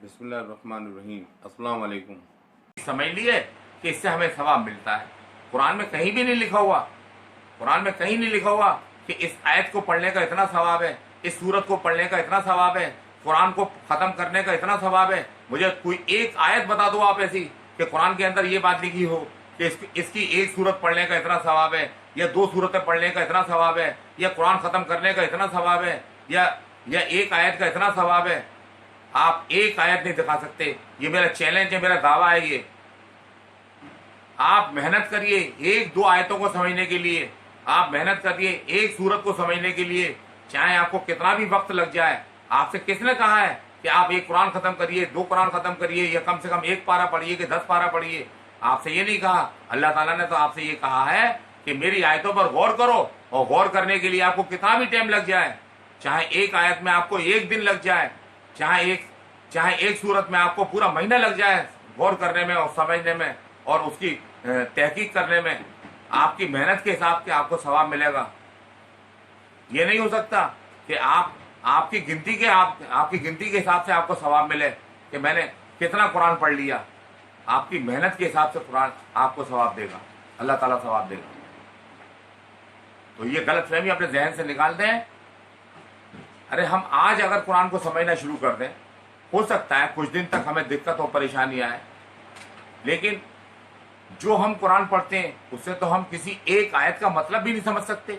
बिस्मिल्लाहिर्रहमानिर्रहीम। अस्सलाम वालेकुम। समझ लिए कि इससे हमें सवाब मिलता है। कुरान में कहीं भी नहीं लिखा हुआ, कुरान में कहीं नहीं लिखा हुआ कि इस आयत को पढ़ने का इतना सवाब है, इस सूरत को पढ़ने का इतना सवाब है, कुरान को खत्म करने का इतना सवाब है। मुझे कोई एक आयत बता दो आप ऐसी कि कुरान के अंदर ये बात लिखी हो कि इसकी एक सूरत पढ़ने का इतना सवाब है, या दो सूरतें पढ़ने का इतना सवाब है, या कुरान खत्म करने का इतना सवाब है, या एक आयत का इतना सवाब है। आप एक आयत नहीं दिखा सकते। ये मेरा चैलेंज है, मेरा दावा है। ये आप मेहनत करिए एक दो आयतों को समझने के लिए, आप मेहनत करिए एक सूरत को समझने के लिए, चाहे आपको कितना भी वक्त लग जाए। आपसे किसने कहा है कि आप एक कुरान खत्म करिए, दो कुरान खत्म करिए, या कम से कम एक पारा पढ़िए कि 10 पारा पढ़िए? आपसे ये नहीं कहा। अल्लाह ताला ने तो आपसे ये कहा है कि मेरी आयतों पर गौर करो, और गौर करने के लिए आपको कितना भी टाइम लग जाए, चाहे एक आयत में आपको एक दिन लग जाए, चाहे एक सूरत में आपको पूरा महीना लग जाए गौर करने में और समझने में और उसकी तहकीक करने में, आपकी मेहनत के हिसाब से आपको सवाब मिलेगा। ये नहीं हो सकता कि आपकी गिनती के हिसाब से आपको सवाब मिले कि मैंने कितना कुरान पढ़ लिया। आपकी मेहनत के हिसाब से कुरान आपको सवाब देगा, अल्लाह ताला सवाब देगा। तो ये गलतफहमी अपने जहन से निकाल दें। अरे हम आज अगर कुरान को समझना शुरू कर दें, हो सकता है कुछ दिन तक हमें दिक्कत और परेशानी आए, लेकिन जो हम कुरान पढ़ते हैं उससे तो हम किसी एक आयत का मतलब भी नहीं समझ सकते।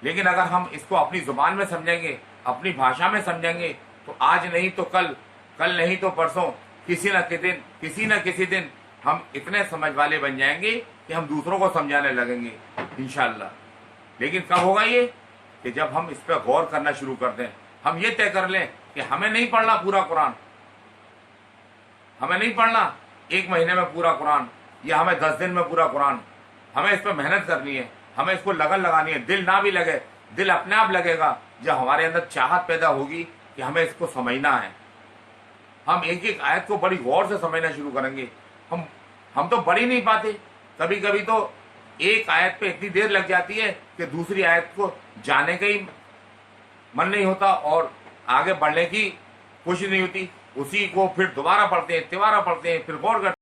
लेकिन अगर हम इसको अपनी जुबान में समझेंगे, अपनी भाषा में समझेंगे, तो आज नहीं तो कल नहीं तो परसों, किसी न किसी दिन हम इतने समझ वाले बन जाएंगे कि हम दूसरों को समझाने लगेंगे इंशाअल्लाह। लेकिन कब होगा ये? कि जब हम इस पर गौर करना शुरू कर दें। हम ये तय कर लें कि हमें नहीं पढ़ना पूरा कुरान, हमें नहीं पढ़ना एक महीने में पूरा कुरान, या हमें 10 दिन में पूरा कुरान। हमें इस पर मेहनत करनी है, हमें इसको लगन लगानी है। दिल ना भी लगे, दिल अपने आप लगेगा जब हमारे अंदर चाहत पैदा होगी कि हमें इसको समझना है। हम एक एक आयत को बड़ी गौर से समझना शुरू करेंगे। हम तो पढ़ ही नहीं पाते। कभी कभी तो एक आयत पे इतनी देर लग जाती है कि दूसरी आयत को जाने का ही मन नहीं होता और आगे बढ़ने की कोशिश नहीं होती। उसी को फिर दोबारा पढ़ते हैं, तिबारा पढ़ते हैं, फिर गौर करते हैं।